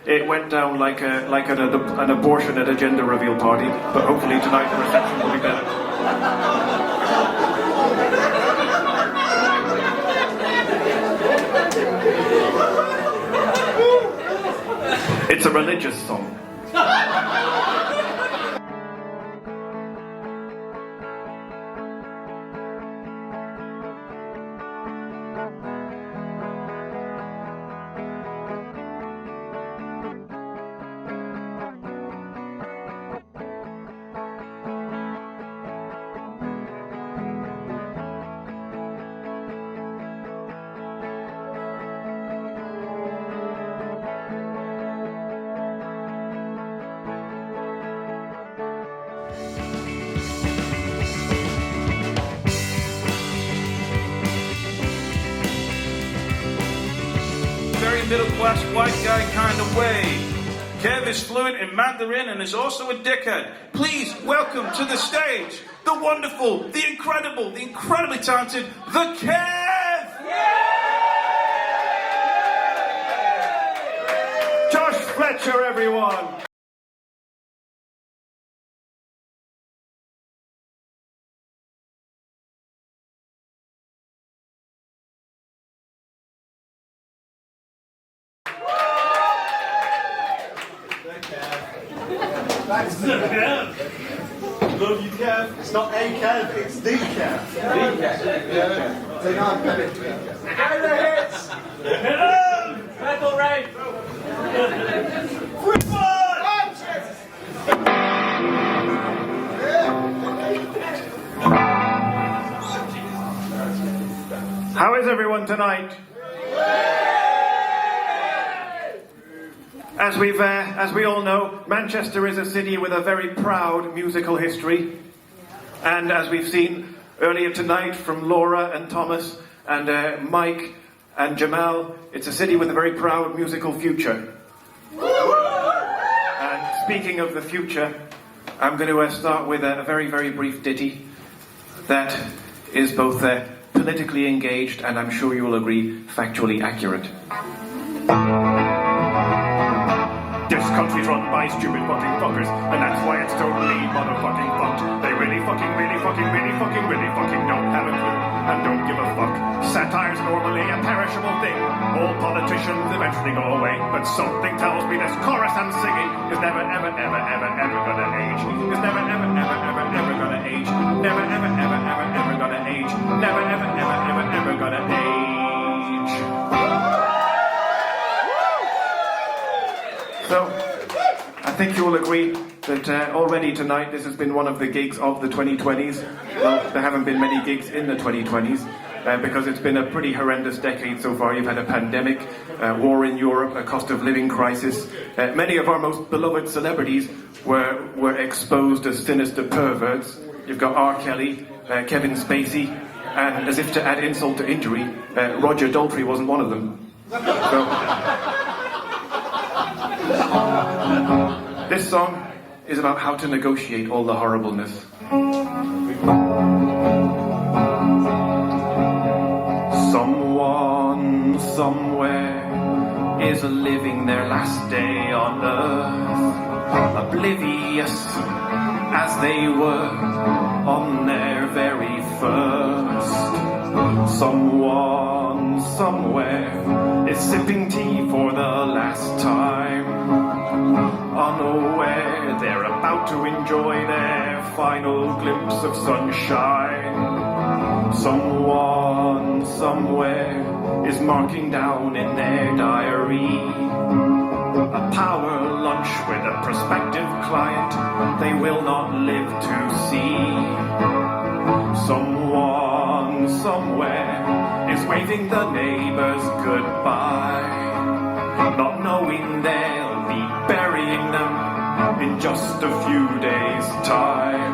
It went down like an abortion at a gender reveal party, but hopefully tonight the reception will be better. It's a religious song. Middle-class white guy kind of way. Kev is fluent in Mandarin and is also a dickhead. Please welcome to the stage the wonderful, the incredible, the incredibly talented, the Kev! Josh Fletcher, everyone! Thanks to Kev. Love you, Kev. It's not a Kev, it's the Kev. The Kev. Yeah. So now I'm Kev. And the hits. Metal Rain. How is everyone tonight? As we all know, Manchester is a city with a very proud musical history. And as we've seen earlier tonight from Laura and Thomas and Mike and Jamal, it's a city with a very proud musical future. And speaking of the future, I'm going to start with a very, very brief ditty that is both politically engaged and, I'm sure you'll agree, factually accurate. This country's run by stupid fucking fuckers, and that's why it's totally motherfucking fucked. They really fucking don't have a clue, and don't give a fuck. Satire's normally a perishable thing. All politicians eventually go away, but something tells me this chorus I'm singing is never ever gonna age. Is never ever gonna age. Never ever gonna age. Never ever gonna age. So, I think you'll agree that already tonight this has been one of the gigs of the 2020s. Well, there haven't been many gigs in the 2020s because it's been a pretty horrendous decade so far. You've had a pandemic, war in Europe, a cost of living crisis. Many of our most beloved celebrities were exposed as sinister perverts. You've got R. Kelly, Kevin Spacey, and as if to add insult to injury, Roger Daltrey wasn't one of them. So, this song is about how to negotiate all the horribleness. Someone, somewhere is living their last day on earth, oblivious as they were on their very first. Someone, somewhere is sipping tea for the last time, unaware they're about to enjoy their final glimpse of sunshine. Someone, somewhere is marking down in their diary a power lunch with a prospective client they will not live to see. Someone, somewhere is waving the neighbors goodbye, not knowing they'll be burying them in just a few days' time.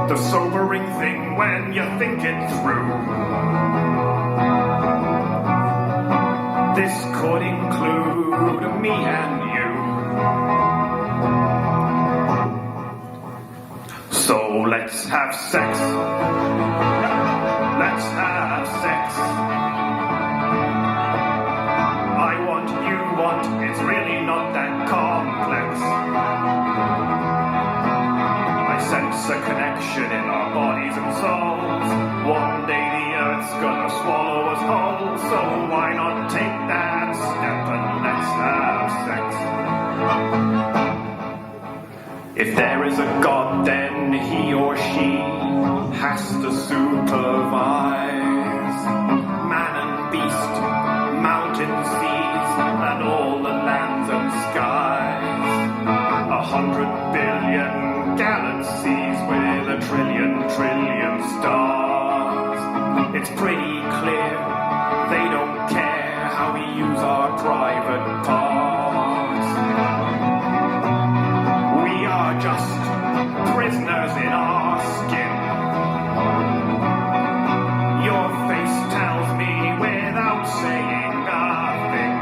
The sobering thing when you think it through, this could include me and you. So let's have sex. Let's have sex. I want you That's a connection in our bodies and souls. One day the earth's gonna swallow us whole, so why not take that step and let's have sex? If there is a God, then he or she has to supervise man and beast, mountain, seas, and all the lands and skies. 100 billion galaxies with a trillion stars. It's pretty clear they don't care how we use our private parts. We are just prisoners in our skin. Your face tells me without saying nothing.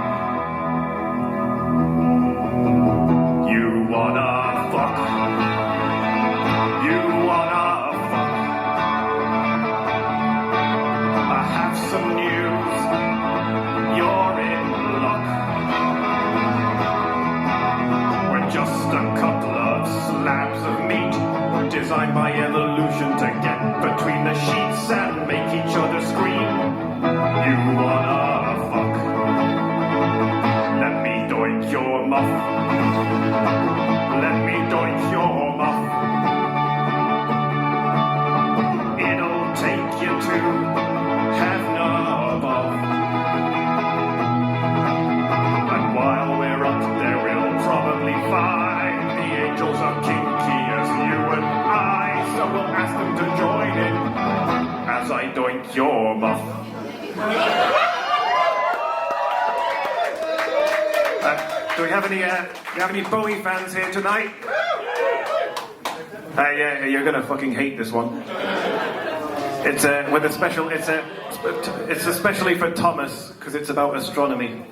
You wanna fuck. You wanna fuck. I have some news. You're in luck. We're just a couple of slabs of meat designed by evolution to get between the sheets and make each other scream. You wanna fuck. Let me doink your muff. Let me doink your muff. It'll take you to heaven above. And while we're up there, we'll probably find the angels are kinky as you and I, so we'll ask them to join in as I doink your muff. Do we have any Bowie fans here tonight? Yeah, you're gonna fucking hate this one. It's with a special. It's especially for Thomas because it's about astronomy.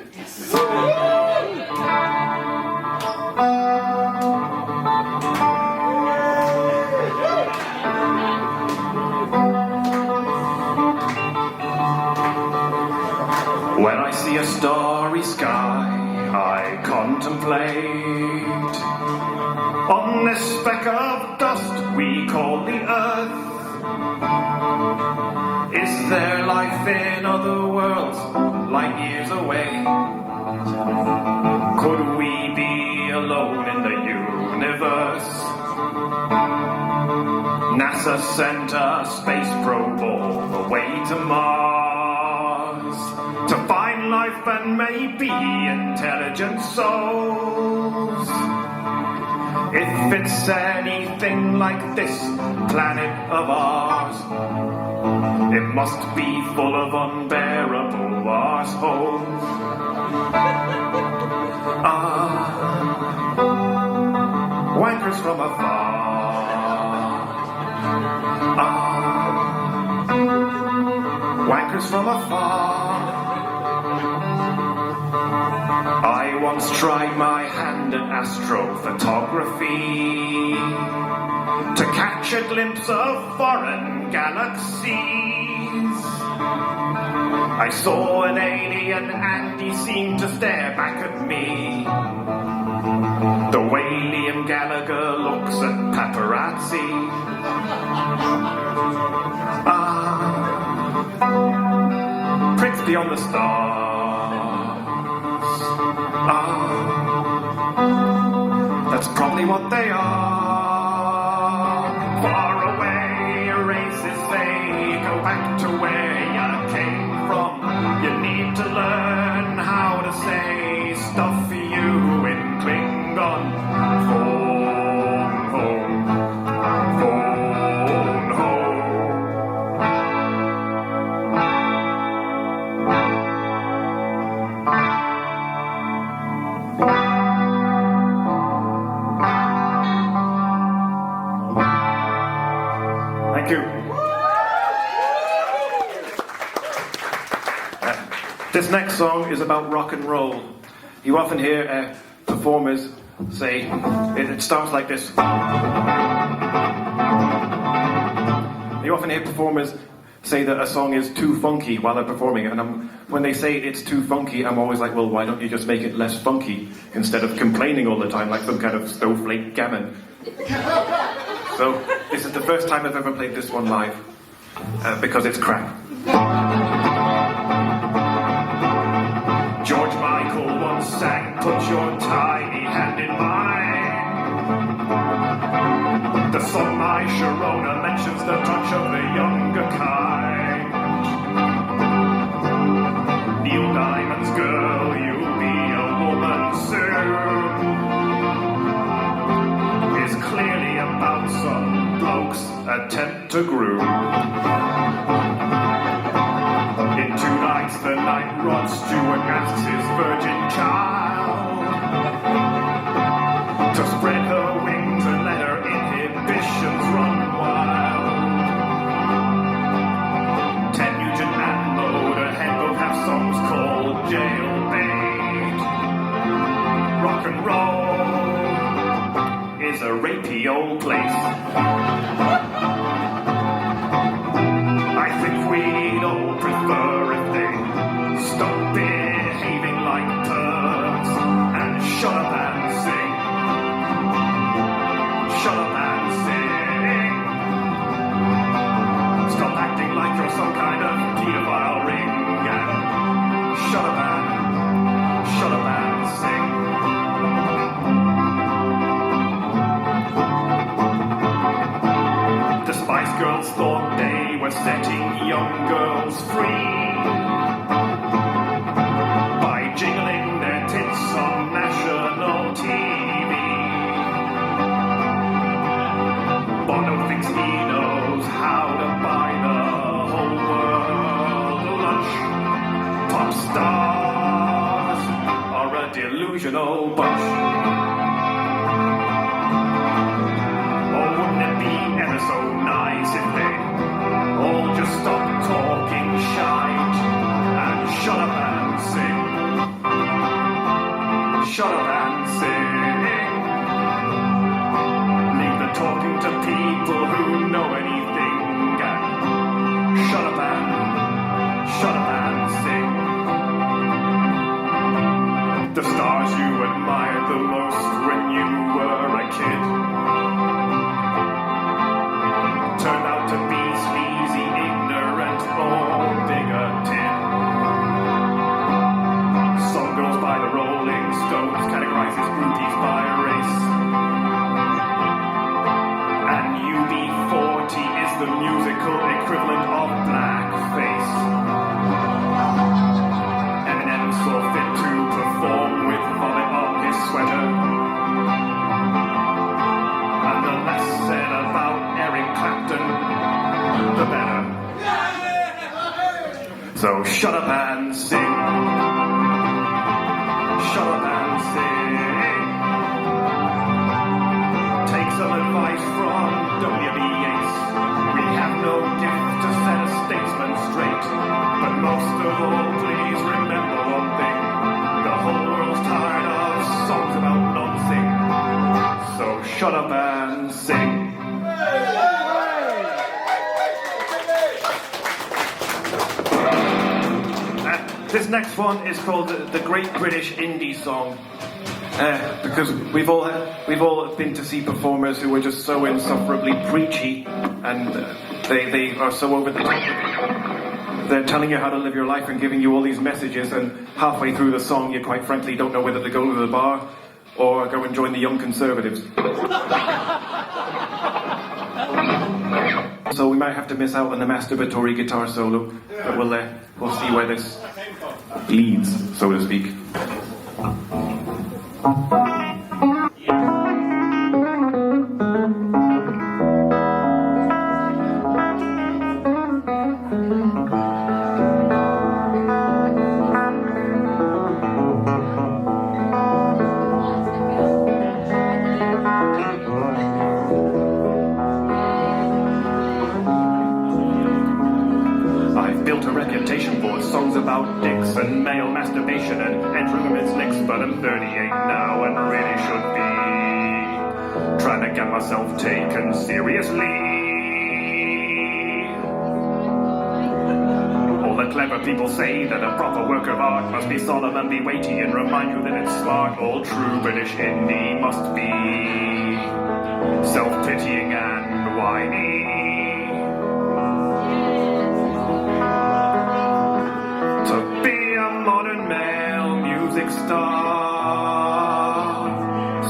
When I see a starry sky, I contemplate on this speck of dust we call the earth. Is there life in other worlds, light years away? Could we be alone in the universe? NASA sent a space probe all the way to Mars to find life and maybe intelligent souls. If it's anything like this planet of ours, it must be full of unbearable arseholes. Wankers from afar. Wankers from afar. I once tried my hand at astrophotography to catch a glimpse of foreign galaxies. I saw an alien and he seemed to stare back at me, the way Liam Gallagher looks at paparazzi. Prince beyond the stars. That's probably what they are. Far away, races they go back to where you came from. You need to learn how to say stuff you in Klingon. Phone home, phone home. Thank you. This next song is about rock and roll. You often hear performers say, it starts like this. You often hear performers say that a song is too funky while they're performing it, and when they say it's too funky, I'm always like, well, why don't you just make it less funky instead of complaining all the time like some kind of snowflake gammon? So this is the first time I've ever played this one live, because it's crap. George Michael once sang, "Put your tiny hand in mine." The song My Sharona mentions the touch of the younger kind. Neil Diamond's "Girl, you'll be a woman soon" is clearly about some bloke's attempt to groom. In Two Nights the Night, Rod Stewart asks his virgin child to spread her wings and let her inhibitions run wild. Ted Nugent and Motorhead both have songs called Jailbait. Rock and roll is a rapey old place. I think we'd all prefer if they stop behaving like pervs and shut up and sing. Shut up and sing. Stop acting like you're some kind of pedophile ring and shut up and sing. The Spice Girls thought they were setting young girls free by jingling their tits on national TV. Bono thinks he knows how to buy the whole world lunch. Pop stars are a delusional bunch. Or wouldn't it be ever so nice if they all just stop talking shite and shut up and sing. Shut up and sing. Leave the talking to people who know anything and shut up and sing. The stars you admired the most when you were a kid turned out to be sleazy, ignorant, or bigoted. Song Girls by the Rolling Stones categorizes groupies by race. And UB40 is the musical equivalent of blackface. Eminem saw fit to perform with vomit on his sweater. And the less said about Eric Clapton, the better. So shut up and sing. Shut up and sing. Take some advice from W.B. Yeats. We have no gift to set a statesman straight, but most of all, please remember one thing: the whole world's tired of songs about nonsense. So shut up and sing. This next one is called the Great British Indie Song, because we've all been to see performers who are just so insufferably preachy, and they are so over the top. They're telling you how to live your life and giving you all these messages, and halfway through the song you quite frankly don't know whether to go to the bar or go and join the Young Conservatives. So we might have to miss out on the masturbatory guitar solo, but we'll see where this leads, so to speak. About dicks and male masturbation and entering women's licks, but I'm 38 now and really should be trying to get myself taken seriously. All the clever people say that a proper work of art must be solemn and be weighty and remind you that it's smart. All true British indie must be self-pitying and whiny. To be a modern male music star,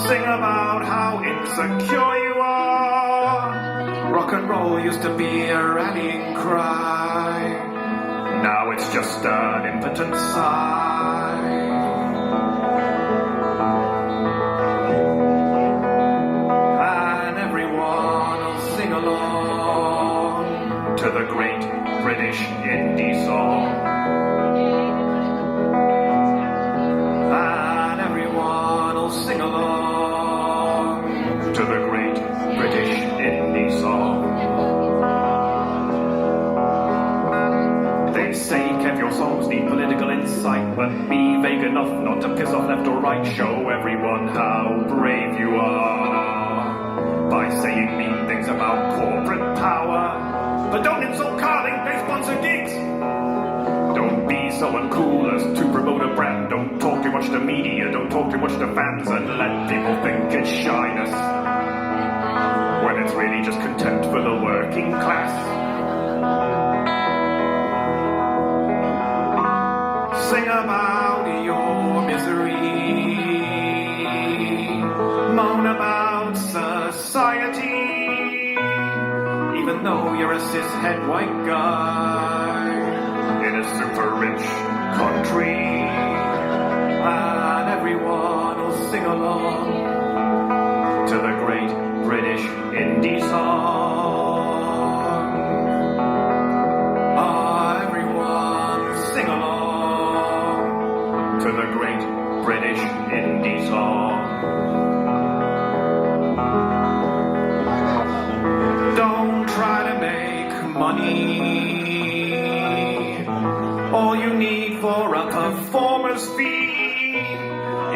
sing about how insecure you are. Rock and roll used to be a rallying cry. Now it's just an impotent sigh. And everyone will sing along to the great British indie song. And everyone will sing along to the great British indie song. They say, Kev, your songs need political insight, but be vague enough not to piss off left or right. Show everyone how brave you are by saying mean things about corporate power. But don't insult Carling, they sponsor gigs. Don't be so uncool as to promote a brand. Don't talk too much to media, don't talk too much to fans, and let people think it's shyness when it's really just contempt for the working class. Sing about your misery, moan about society, even though you're a cis-het white guy in a super rich country. And everyone will sing along to the great British indie song. Everyone sing along to the great British indie song. Don't try to make money. All you need for a performer's fee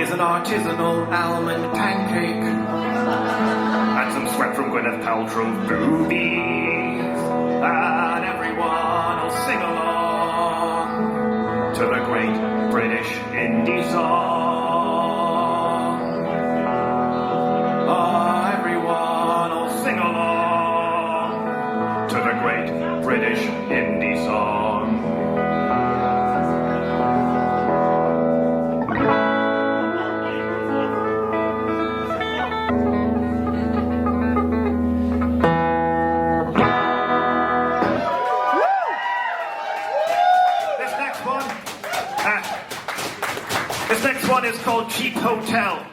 is an artisanal almond pancake and some sweat from Gwyneth Paltrow's boobies. And everyone will sing along to the great British indie song. Everyone will sing along to the great British indie song. This next one is called Cheap Hotel.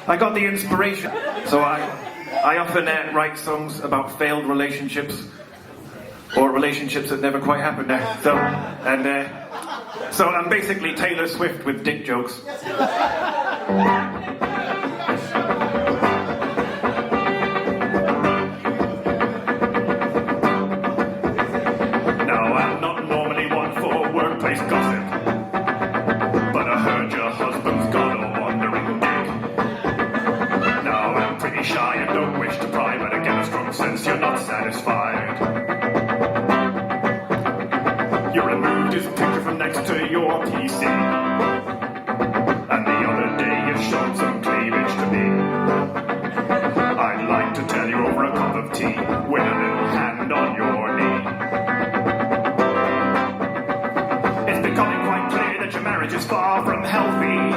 I got the inspiration. So I often write songs about failed relationships or relationships that never quite happened. So I'm basically Taylor Swift with dick jokes. Now I'm not normally one for workplace gossip, but I heard your husband's got a wandering dick. Now I'm pretty shy and don't wish to pry, but I get a strong sense you're not satisfied. You removed his picture from next to your PC, and the other day you showed some cleavage to me. I'd like to tell you over a cup of tea with a little hand on your knee. It's becoming quite clear that your marriage is far from healthy.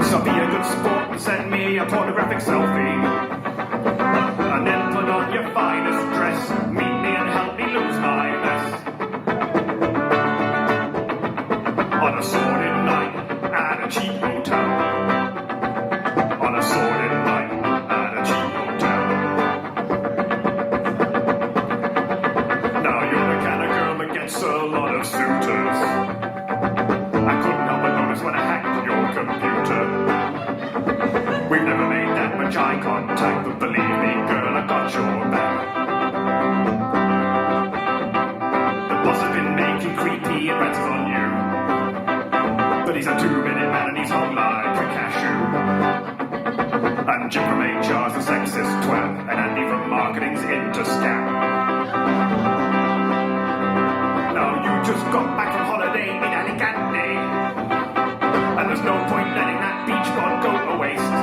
So be a good sport and send me a pornographic selfie, and then put on your finest dress, meet me and help me lose my mess. On a sordid night at a cheap hotel. On a sordid night at a cheap hotel. Now you're the kind of girl that gets a lot of suitors. I couldn't help but notice when I hacked your computer. We've never made that much eye contact, but believe me, girl, I got your back. The boss has been making creepy advances on you, but he's a 2-minute man and he's hung like a cashew. And Jim from HR's a sexist twat, and Andy from marketing's into scam. Now you just got back from holiday in Alicante, and there's no point letting that beach bod go to waste.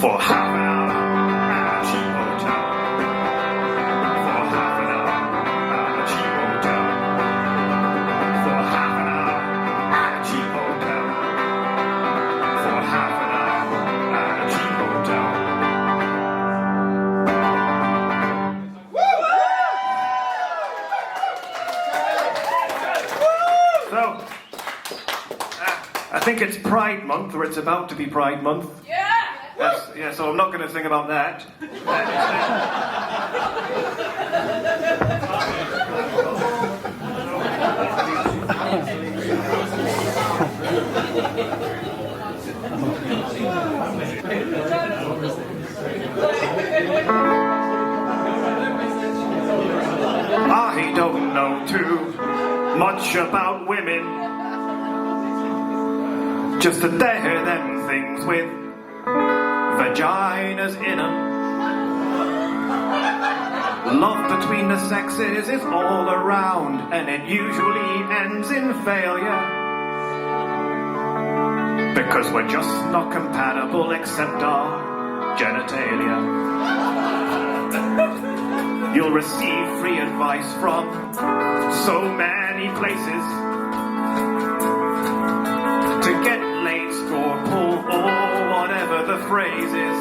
For half an hour at a cheap hotel. For half an hour at a cheap hotel. For half an hour at a cheap hotel. For half an hour at a cheap hotel. So, I think it's Pride Month, or it's about to be Pride Month. Yeah, so I'm not going to sing about that. I don't know too much about women, just that they're them things with vaginas in them. Love between the sexes is all around, and it usually ends in failure, because we're just not compatible except our genitalia. You'll receive free advice from so many places to get laid, score, pull, or whatever the phrase is.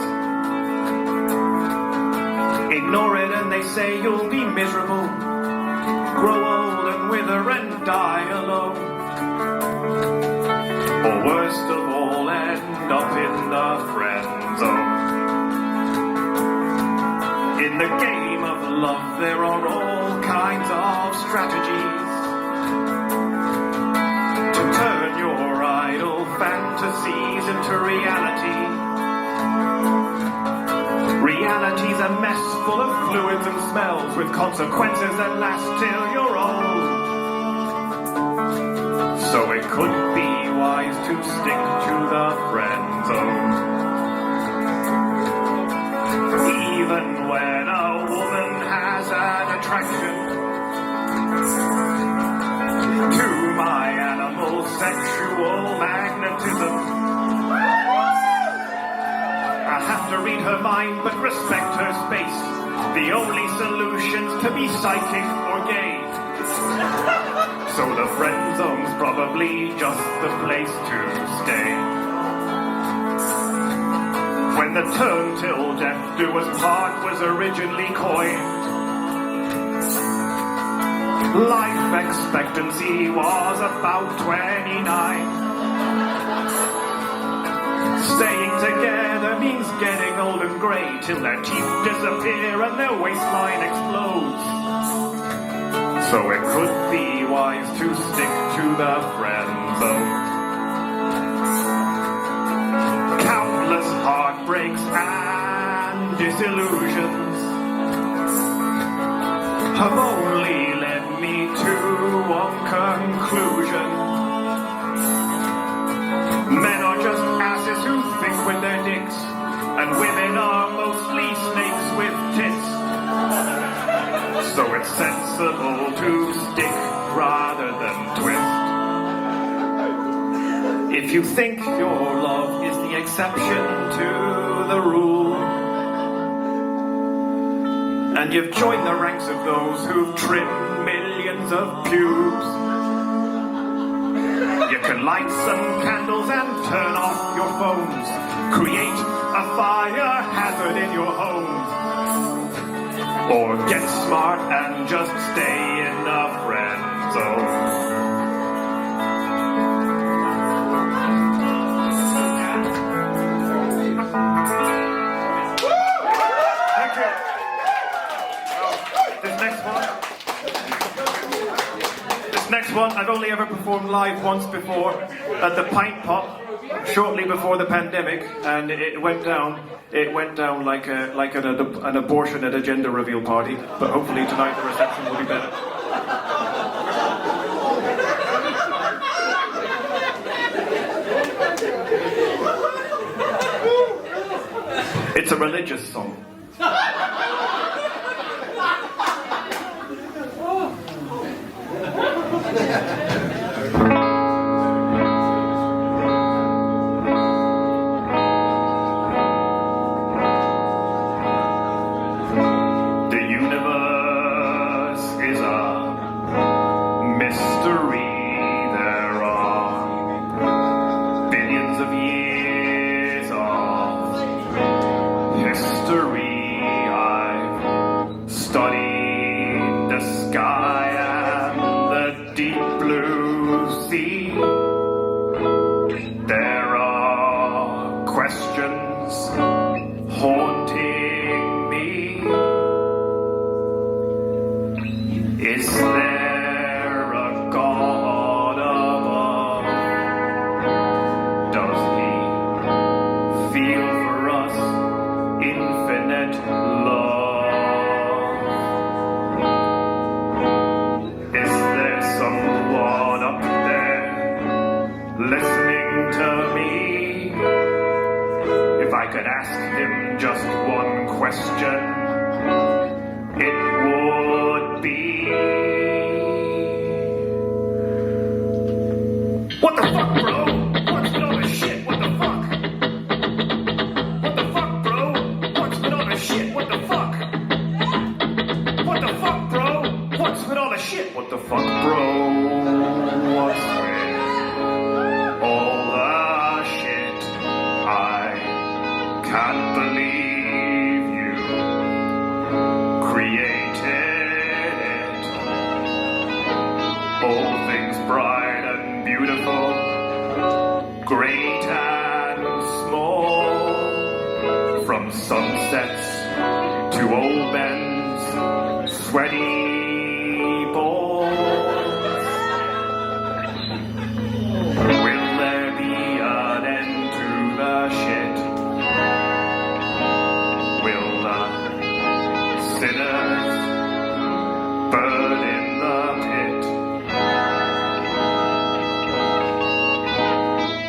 Ignore it and they say you'll be miserable, grow old and wither and die alone, or worst of all, end up in the friend zone. In the game of love there are all kinds of strategies to turn your idle fantasies into reality. Reality's a mess full of fluids and smells, with consequences that last till you're old. So it could be wise to stick to the friend zone. Even when a woman has an attraction to my animal sexual magnetism, I have to read her mind but respect her space. The only solution's to be psychic or gay. So the friend zone's probably just the place to stay. When the term "till death do us part" was originally coined, life expectancy was about 29. Staying together means getting old and grey till their teeth disappear and their waistline explodes. So it could be wise to stick to the friend zone. Countless heartbreaks and disillusions have only led me to one conclusion. Men are just asses who think with their dicks, and women are mostly snakes with tits. So it's sensible to stick rather than twist. If you think your love is the exception to the rule, and you've joined the ranks of those who've trimmed millions of pubes, you can light some candles and turn off your phones. Create a fire hazard in your home. Or get smart and just stay in the friend zone. Thank you. This next one, I've only ever performed live once before at the Pint Pop, shortly before the pandemic, and it went down like an abortion at a gender reveal party, but hopefully tonight the reception will be better. It's a religious song. it love? Is there someone up there listening to me? If I could ask him just one question, it would be, what the fuck, bro? What's with all this shit? What the fuck? What the fuck, bro? What's with all this shit? What the fuck? What the fuck, bro? What's with all this shit? What the fuck, bro? What's with all the shit? I can't believe you created it. All things bright and beautiful, great and small, from sunsets to old men's sweaty balls. Will there be an end to the shit? Will the sinners burn in the pit?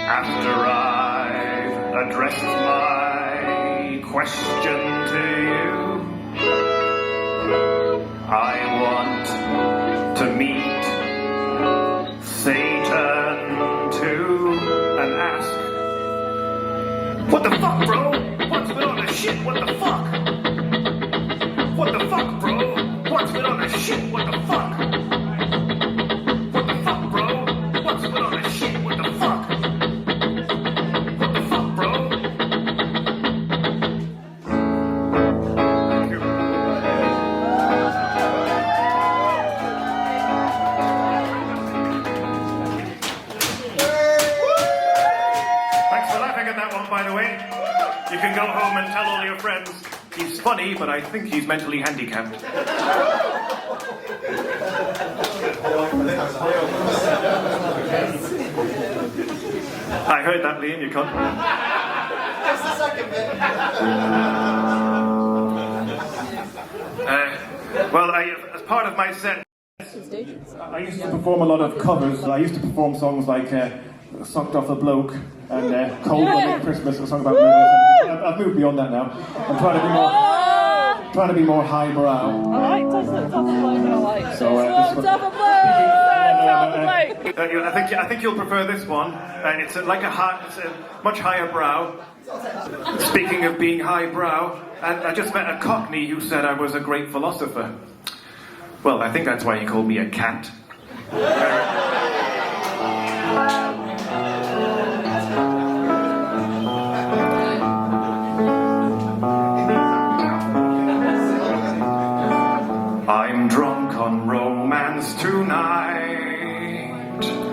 After I've addressed my question to you, I want to meet Satan too and ask, what the fuck, bro? What's with all this shit? What the fuck? What the fuck, bro? What's with all this shit? What the fuck? What the fuck, bro? What's with all this shit? What the fuck? What the fuck, bro? Thank you. Thanks for laughing at that one, by the way. You can go home and tell all your friends. He's funny, but I think he's mentally handicapped. I heard that, Liam, you cunt. Just the second bit. Well, as part of my set, I used to perform a lot of covers. I used to perform songs like Sucked Off a Bloke and Cold One at Christmas, a song about movies. I've moved beyond that now. I'm trying to be more highbrow. I like Tough a Bloke, I like. So, Tough a Bloke! I think you'll prefer this one. It's a much higher brow. Speaking of being highbrow, and I just met a Cockney who said I was a great philosopher. Well, I think that's why he called me a cat. I'm drunk on romance tonight,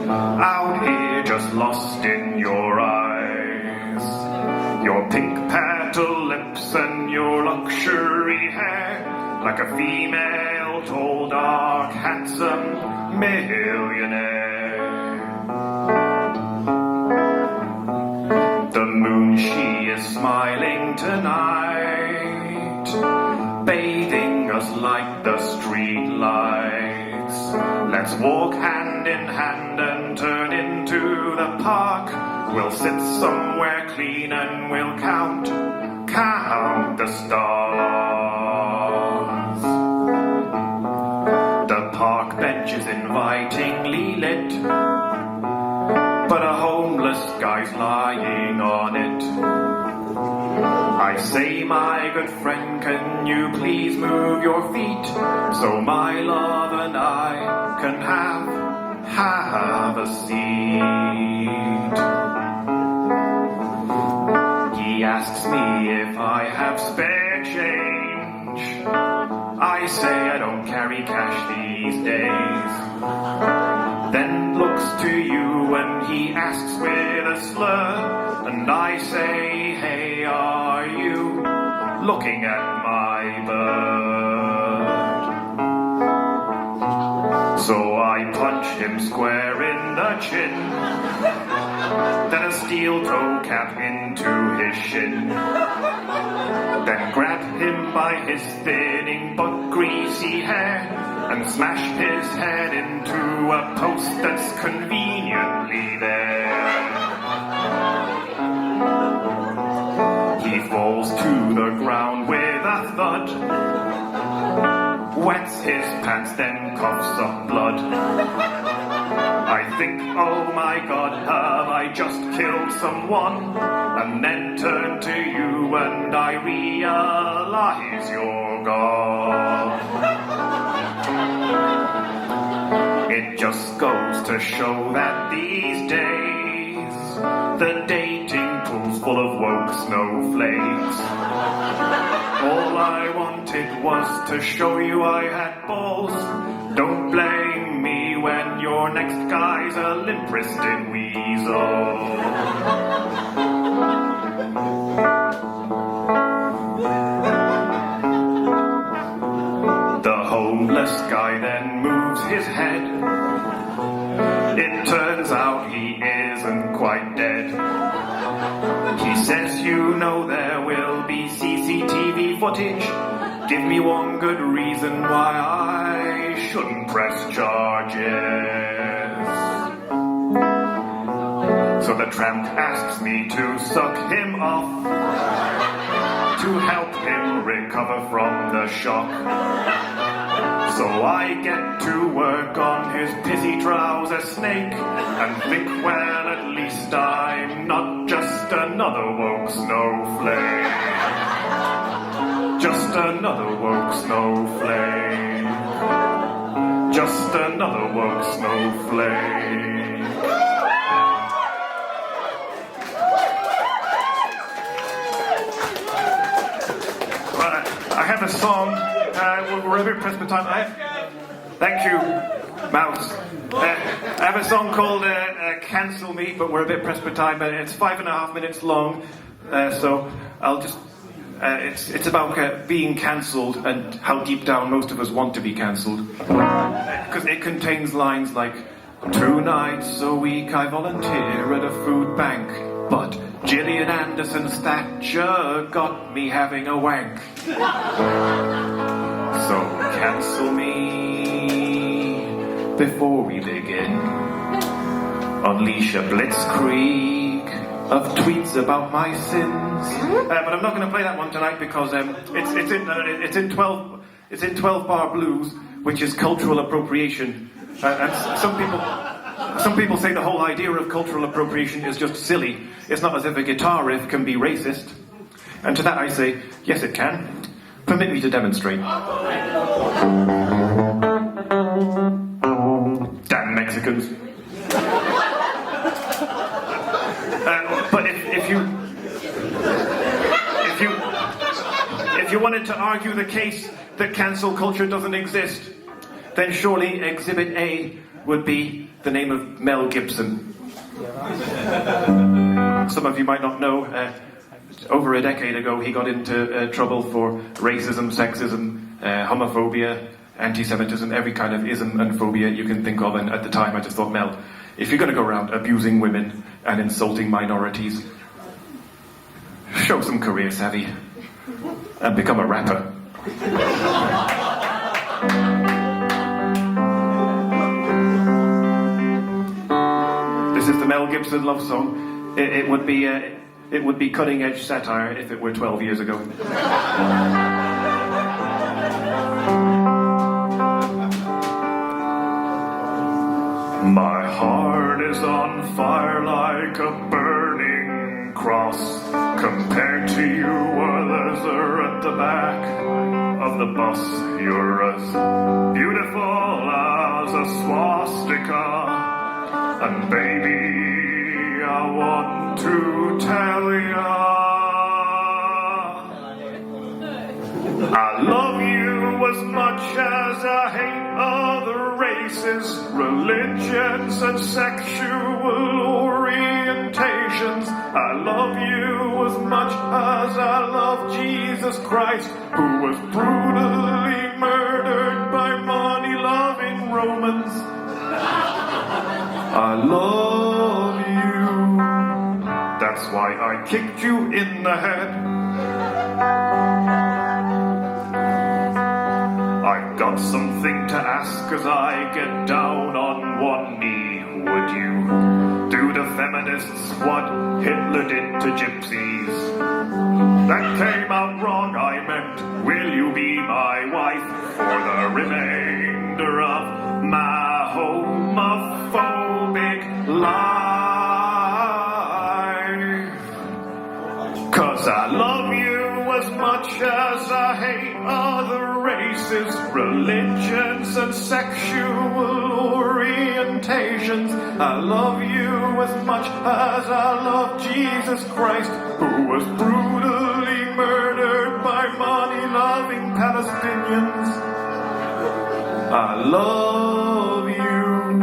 out here just lost in your eyes. Your pink petal lips and your luxury hair, like a female, tall, dark, handsome millionaire. The moon, she is smiling tonight, bathing us like the street lights. Let's walk hand in hand and turn into the park. We'll sit somewhere clean and we'll count the stars. The park bench is invitingly lit, but a homeless guy's lying on it. I say, my good friend, can you please move your feet so my love and I can have a seat? He asks me if I have spare change. I say I don't carry cash these days. Then looks to you and he asks with a slur, and I say, hey, are you looking at my bird? So I punch him square in the chin, then a steel toe cap into his shin, then grab him by his thinning but greasy hair and smash his head into a post that's conveniently there. He falls to the ground with a thud, wets his pants, then coughs up blood. I think, oh my God, have I just killed someone? And then turn to you and I realize you're gone. It just goes to show that these days the dating pool's full of woke snowflakes. All I wanted was to show you I had balls. Don't blame me when your next guy's a limp-wristed weasel. The homeless guy then moves his head. It turns out he isn't quite dead. He says, you know there will be CCTV footage. Give me one good reason why I shouldn't press charges. So the tramp asks me to suck him off to help him recover from the shock. So I get to work on his pissy trouser snake and think, well, at least I'm not just another woke snowflake. Just another woke snowflake. Just another woke snowflake. I have a song. We're a bit pressed for time. Thank you, Mouse. I have a song called Cancel Me, but we're a bit pressed for time. It's 5.5 minutes long, so I'll just... it's about being cancelled and how deep down most of us want to be cancelled. Because it contains lines like, 2 nights a week I volunteer at a food bank, but Gillian Anderson's stature got me having a wank. So cancel me before we begin. Unleash a blitzkrieg of tweets about my sins. But I'm not going to play that one tonight because it's in 12-bar blues, which is cultural appropriation. And some people say the whole idea of cultural appropriation is just silly. It's not as if a guitar riff can be racist. And to that I say, yes it can. Permit me to demonstrate. Damn Mexicans. But if you wanted to argue the case that cancel culture doesn't exist, then surely Exhibit A would be the name of Mel Gibson. Some of you might not know, over a decade ago he got into trouble for racism, sexism, homophobia, anti-Semitism, every kind of ism and phobia you can think of. And at the time I just thought, Mel, if you're going to go around abusing women and insulting minorities, show some career savvy and become a rapper. This is the Mel Gibson love song. It would be cutting-edge satire if it were 12 years ago. My heart is on fire like a burning cross. Compared to you, others are at the back of the bus. You're as beautiful as a swastika. And baby, I want to tell ya, I love you as much as I hate other races, religions and sexual orientations. I love you as much as I love Jesus Christ, who was brutally murdered by money-loving Romans. I love you. That's why I kicked you in the head. as I get down on one knee, would you do the feminists what Hitler did to gypsies? That came out wrong, I meant, will you be my wife for the remainder of my homophobic life? 'Cause I love you as much as I hate other races, religions and sexual orientations. I love you as much as I love Jesus Christ, who was brutally murdered by money-loving Palestinians. I love you.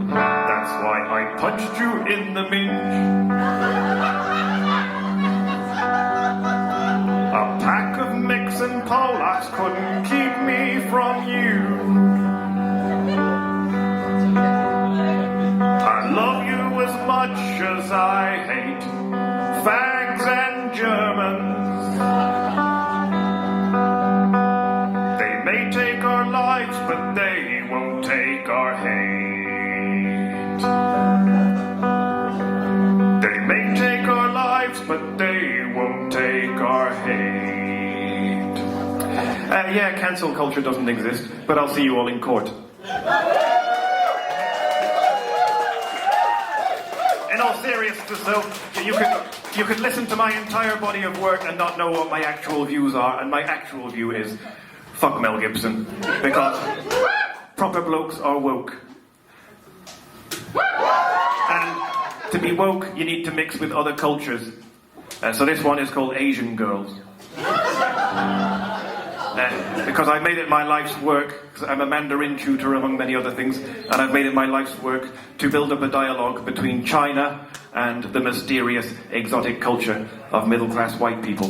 That's why I punched you in the minge. A pack of Mix and Polacks couldn't keep me from you. I love you as much as I hate fags and Germans. They may take our lives, but they won't take our hate. They may take our lives, but they won't take our hate. Yeah, cancel culture doesn't exist, but I'll see you all in court. In all seriousness, though, you could listen to my entire body of work and not know what my actual views are, and my actual view is fuck Mel Gibson, because proper blokes are woke. And to be woke, you need to mix with other cultures. So this one is called Asian Girls. Because I made it my life's work, because I'm a Mandarin tutor among many other things, and I've made it my life's work to build up a dialogue between China and the mysterious, exotic culture of middle-class white people.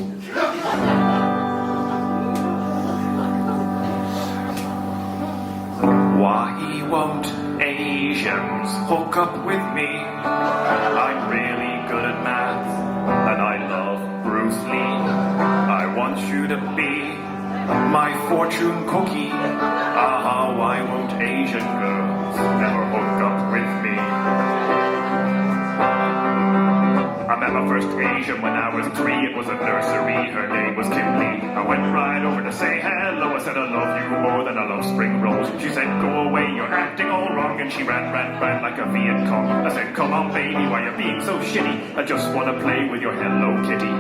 Why won't Asians hook up with me? I'm really good at math, and I love Bruce Lee. I want you to be my fortune cookie. Why won't Asian girls ever hook up with me? I met my first Asian when I was 3. It was a nursery. Her name was Kimberly. I went right over to say hello. I said I love you more than I love spring rolls. She said go away, you're acting all wrong. And she ran like a Viet Cong. I said come on baby, why you being so shitty? I just want to play with your Hello Kitty.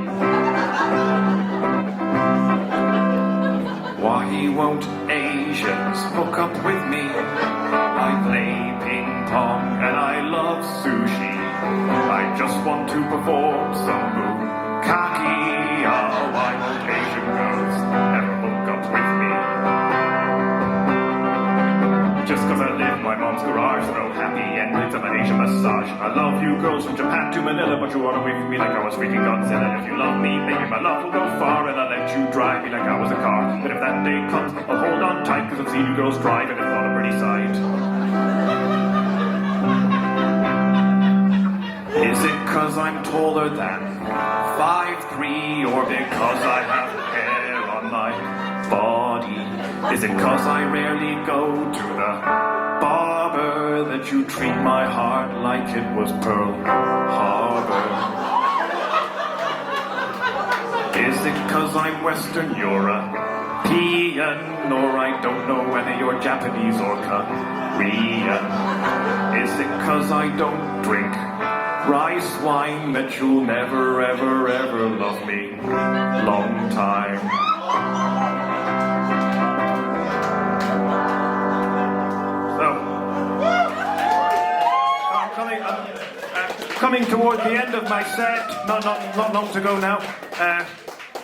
Why won't Asians hook up with me? I play ping pong and I love sushi. I just want to perform some bukkake. Why won't Asian girls ever hook up with me? Just cause I live in my mom's garage, no happy endings of an Asian massage. I love you girls from Japan to Manila, but you run away from me like I was freaking Godzilla. If you love me, maybe my love will go far, and I'll let you drive me like I was a car. But if that day comes, I'll hold on tight, cause I've seen you girls drive and it's not a pretty sight. Is it cause I'm taller than 5'3", or because I have hair on my body? Is it cause I rarely go to the barber that you treat my heart like it was Pearl Harbor? Is it cause I'm Western European, or I don't know whether you're Japanese or Korean? Is it cause I don't drink rice wine that you'll never ever ever love me long time? Coming toward the end of my set, not long to go now.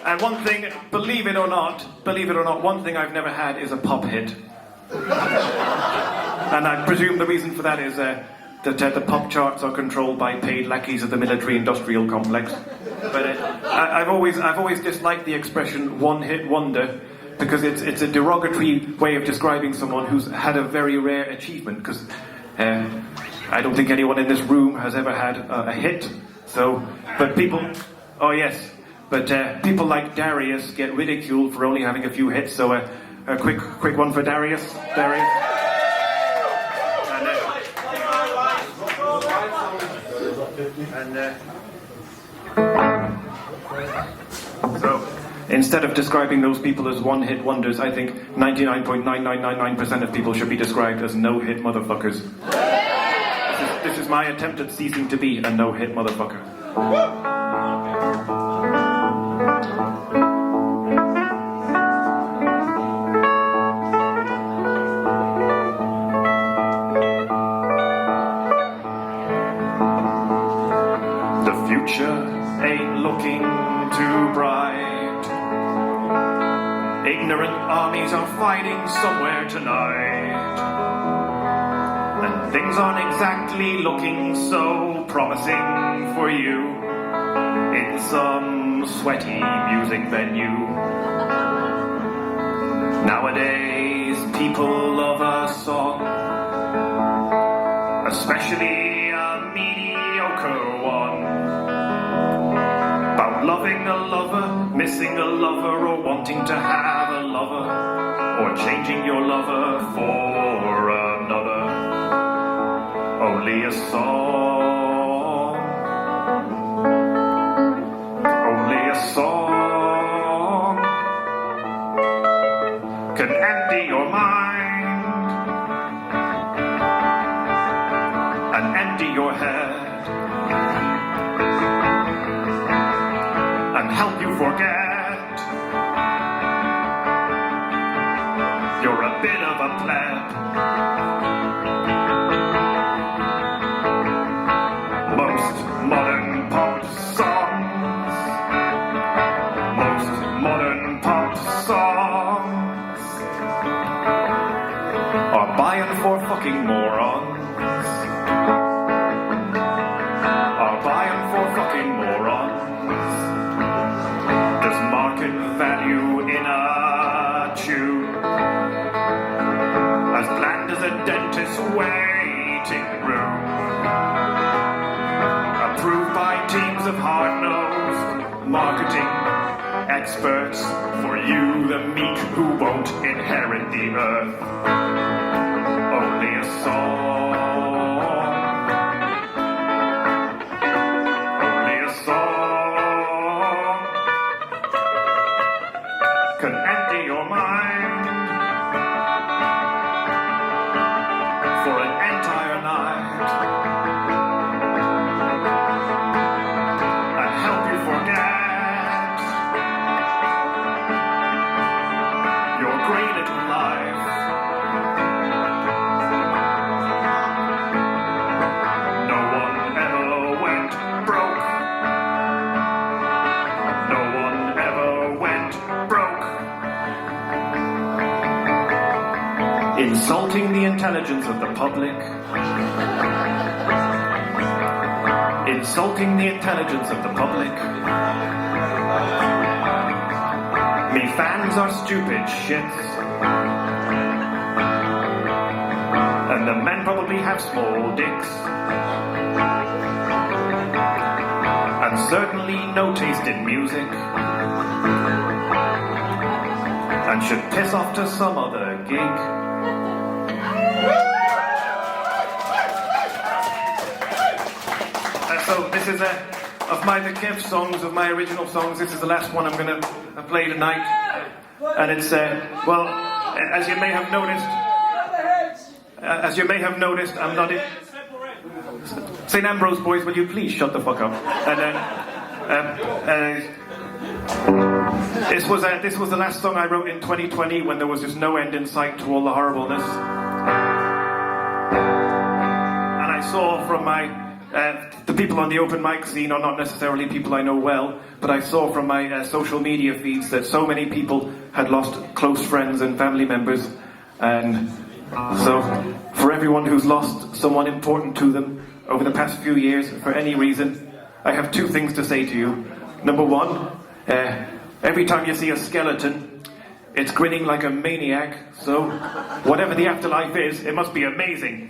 And one thing, believe it or not, one thing I've never had is a pop hit. And I presume the reason for that is that the pop charts are controlled by paid lackeys of the military-industrial complex. But I've always disliked the expression "one-hit wonder" because it's a derogatory way of describing someone who's had a very rare achievement. Because I don't think anyone in this room has ever had a hit. So, but people, oh yes, but people like Darius get ridiculed for only having a few hits. So a quick one for Darius. Darius. And so, instead of describing those people as one-hit wonders, I think 99.9999% of people should be described as no-hit motherfuckers. This is my attempt at ceasing to be a no-hit motherfucker. The future ain't looking too bright. Ignorant armies are fighting somewhere tonight. And things aren't exactly looking so promising for you in some sweaty music venue. Nowadays, people love a song, especially a mediocre one, about loving a lover, missing a lover, or wanting to have a lover, or changing your lover for another. Only a song, only a song can empty your mind and empty your head and help you forget you're a bit of a pleb. Modern pop songs, most modern pop songs are buying for fucking morons, are buying for fucking morons. There's market value in a tune, as bland as a dentist's waiting room. Approved by teams of hard-nosed marketing experts for you, the meek who won't inherit the earth. Only a song, only a song can empty your mind for an entire night. Insulting the intelligence of the public. Insulting the intelligence of the public. Me fans are stupid shits. And the men probably have small dicks. And certainly no taste in music. And should piss off to some other gig. So this is of my The Kev songs, of my original songs, this is the last one I'm going to play tonight. And it's, well, as you may have noticed, I'm not in... St. Ambrose boys, will you please shut the fuck up? And this was the last song I wrote in 2020 when there was just no end in sight to all the horribleness. And I saw from my... the people on the open mic scene are not necessarily people I know well, but I saw from my social media feeds that so many people had lost close friends and family members. And so, for everyone who's lost someone important to them over the past few years, for any reason, I have two things to say to you. Number one, every time you see a skeleton, it's grinning like a maniac, so whatever the afterlife is, it must be amazing.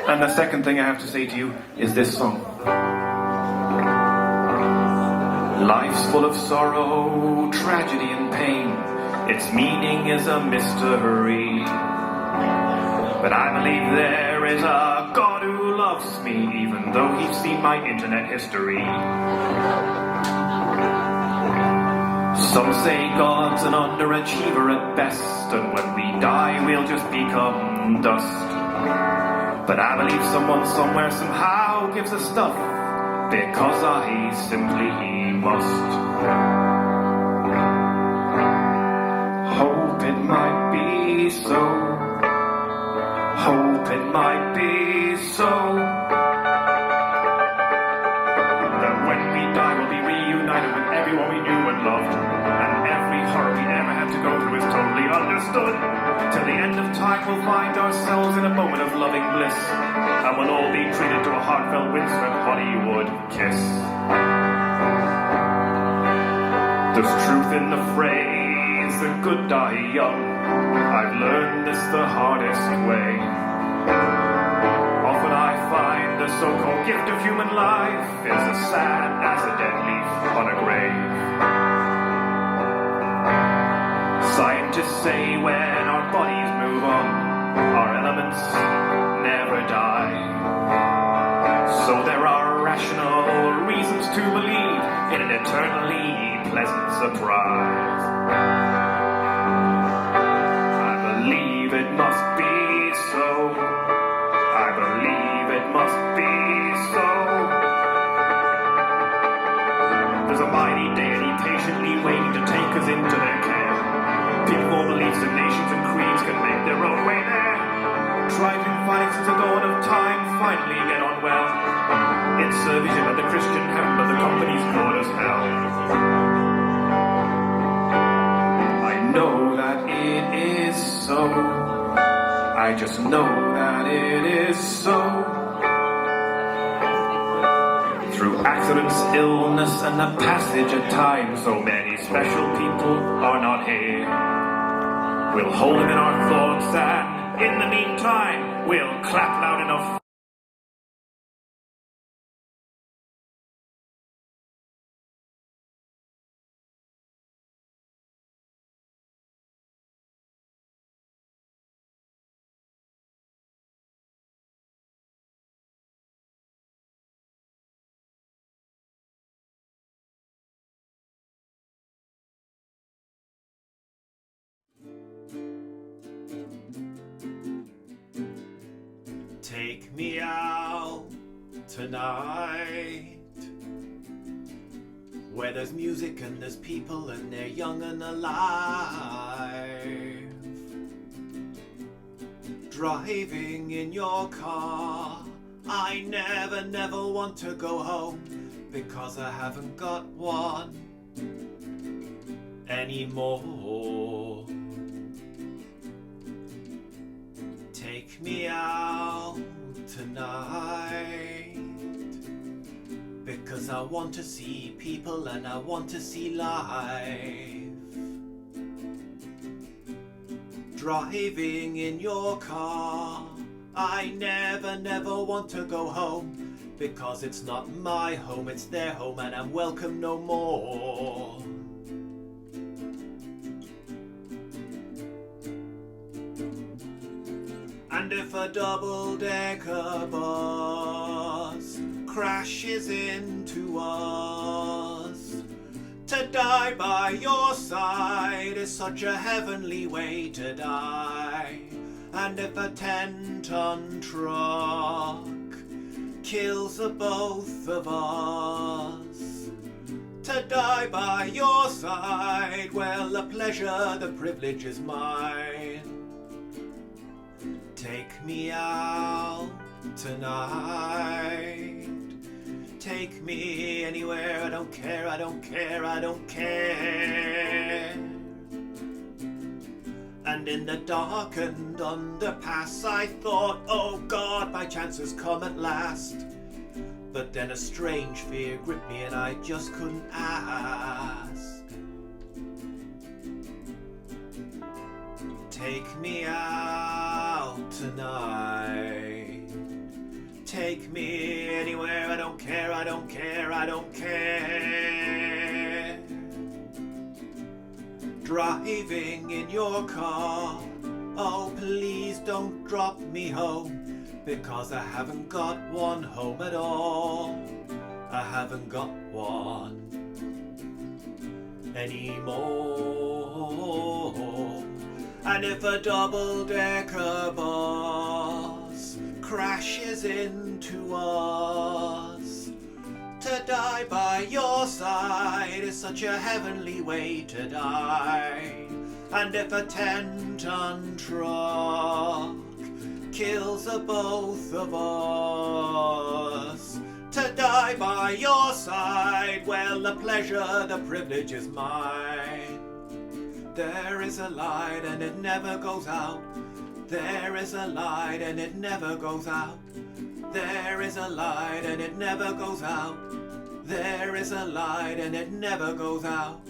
And the second thing I have to say to you is this song. Life's full of sorrow, tragedy and pain. Its meaning is a mystery. But I believe there is a God who loves me, even though he's seen my internet history. Some say God's an underachiever at best, and when we die we'll just become dust. But I believe someone somewhere somehow gives us stuff, because I simply must. Hope it might be so. Hope it might be so. That when we die we'll be reunited with everyone we knew and loved, and every horror we ever had to go through is totally understood. Till the end of time we'll find ourselves in a moment of loving bliss, and we'll all be treated to a heartfelt windswept Hollywood kiss. There's truth in the phrase, the good die young. I've learned this the hardest way. Often I find the so-called gift of human life is as sad as a dead leaf on a grave. Scientists say when our bodies move on, our elements never die. So there are rational reasons to believe in an eternally pleasant surprise. I believe it must be so. I believe it must be so. There's a mighty deity patiently waiting to take us into their care. People, beliefs, and nations and creeds can make their own way there. Tried and fighting since the dawn of time, finally get on well. It's a vision of the Christian heaven, but the company's called us hell. I know that it is so. I just know that it is so. Through accidents, illness, and the passage of time, so many special people are not here. We'll hold them in our thoughts, and in the meantime, we'll clap loud enough. Take me out tonight, where there's music and there's people and they're young and alive. Driving in your car, I never want to go home, because I haven't got one anymore. Take me out tonight, because I want to see people and I want to see life. Driving in your car, I never want to go home, because it's not my home, it's their home, and I'm welcome no more. And if a double-decker bus crashes into us, to die by your side is such a heavenly way to die. And if a 10-ton truck kills the both of us, to die by your side, well, the pleasure, the privilege is mine. Take me out tonight. Take me anywhere, I don't care, I don't care, I don't care. And in the darkened underpass I thought, oh God, my chance has come at last. But then a strange fear gripped me and I just couldn't ask. Take me out tonight. Take me anywhere, I don't care, I don't care, I don't care. Driving in your car, oh please don't drop me home, because I haven't got one home at all. I haven't got one anymore. And if a double-decker bus crashes into us, to die by your side is such a heavenly way to die. And if a 10-ton truck kills the both of us, to die by your side, well, the pleasure, the privilege is mine. There is a light and it never goes out. There is a light and it never goes out. There is a light and it never goes out. There is a light and it never goes out.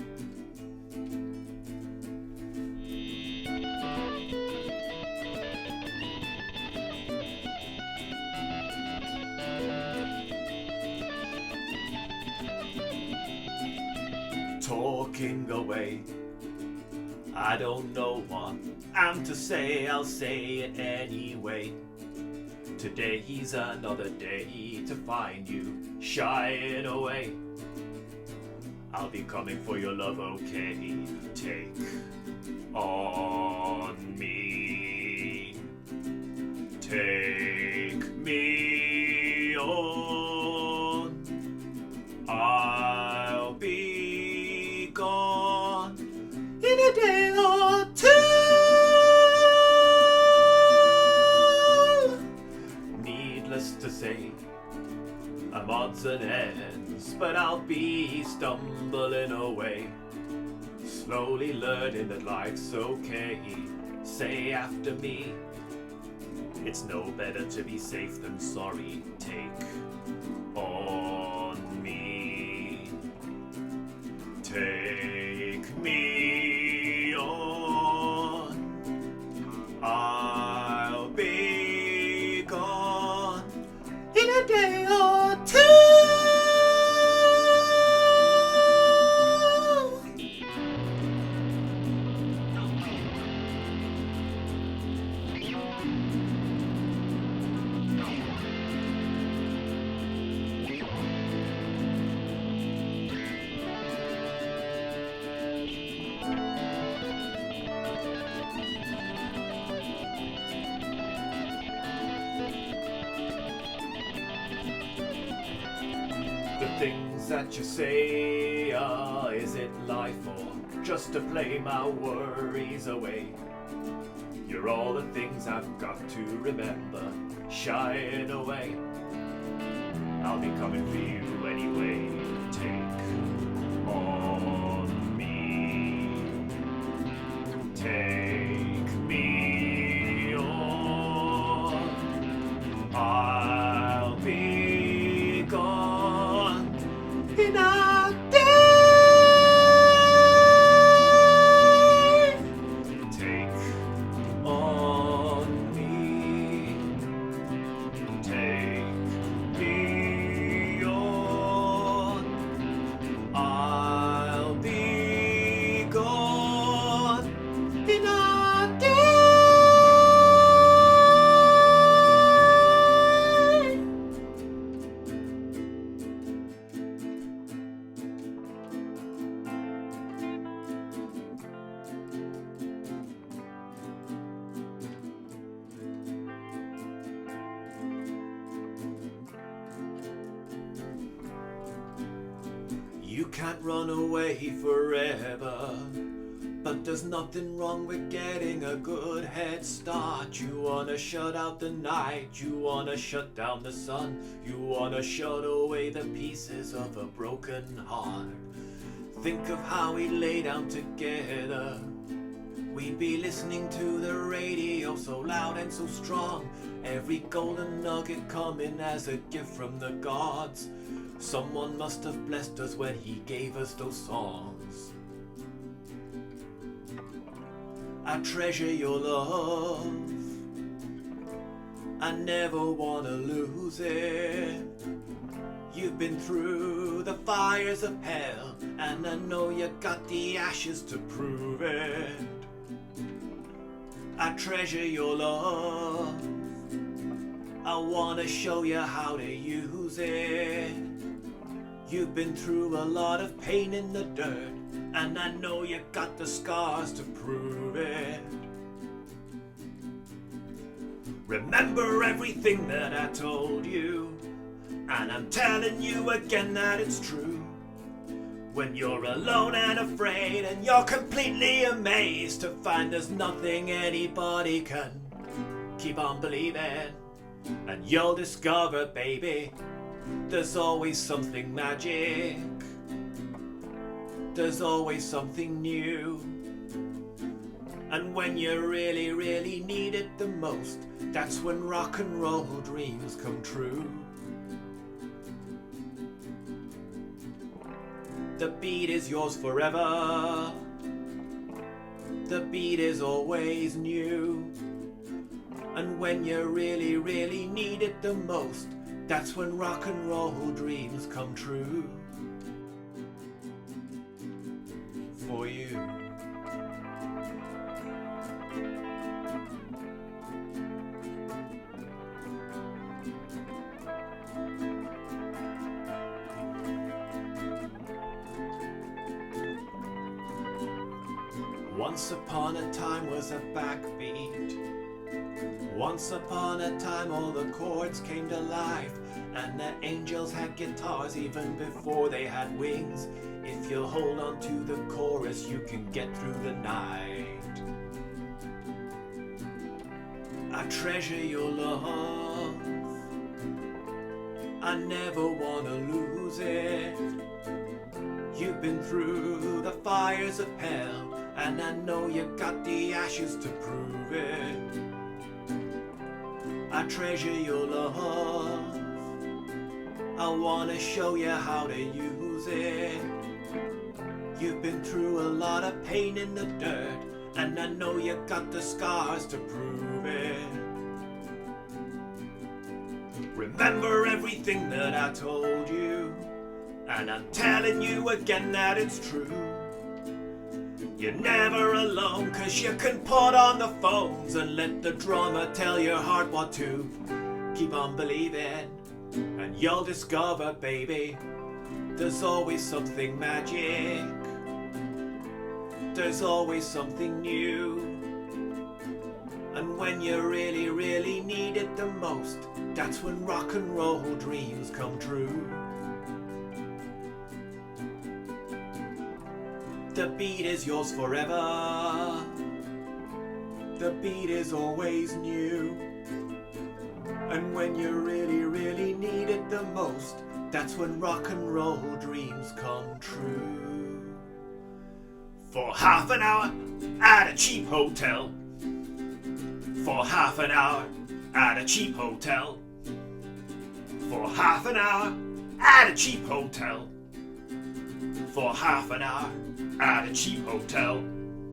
Talking away, I don't know what I'm to say, I'll say it anyway. Today's another day to find you shying away. I'll be coming for your love, okay? Take on me. Take me on. I'll be gone in a day or two. Needless to say, I'm odds and ends, but I'll be stumbling away, slowly learning that life's okay. Say after me, it's no better to be safe than sorry. Take on me. Take me on. I'll be gone in a day or two. Things that you say, is it life or just to play my worries away? You're all the things I've got to remember, shying away. I'll be coming for you anyway. Take on me. Take me on. I'll be gone in a day. Take on me. Take me on. I'll be gone in a day. You can't run away forever, but there's nothing wrong with getting a good head start. You wanna shut out the night, you wanna shut down the sun, you wanna shut away the pieces of a broken heart. Think of how we lay down together. We'd be listening to the radio so loud and so strong, every golden nugget coming as a gift from the gods. Someone must have blessed us when he gave us those songs. I treasure your love, I never wanna lose it. You've been through the fires of hell, and I know you got the ashes to prove it. I treasure your love, I wanna show you how to use it. You've been through a lot of pain in the dirt, and I know you got the scars to prove it. Remember everything that I told you, and I'm telling you again that it's true. When you're alone and afraid, and you're completely amazed to find there's nothing anybody can, keep on believing, and you'll discover, baby, there's always something magic. There's always something new. And when you really, really need it the most, that's when rock and roll dreams come true. The beat is yours forever. The beat is always new. And when you really, really need it the most, that's when rock and roll dreams come true. For you. Once upon a time was a backbeat. Once upon a time all the chords came to life, and the angels had guitars even before they had wings. If you hold on to the chorus, you can get through the night. I treasure your love. I never wanna lose it. You've been through the fires of hell, and I know you got the ashes to prove it. I treasure your love. I wanna show you how to use it. You've been through a lot of pain in the dirt, and I know you got the scars to prove it. Remember everything that I told you, and I'm telling you again that it's true. You're never alone, 'cause you can put on the phones and let the drummer tell your heart what to. Keep on believing, and you'll discover, baby, there's always something magic. There's always something new. And when you really, really need it the most, that's when rock and roll dreams come true. The beat is yours forever. The beat is always new. And when you really, really need it the most, that's when rock and roll dreams come true. For half an hour at a cheap hotel. For half an hour at a cheap hotel. For half an hour at a cheap hotel. For half an hour at a cheap hotel.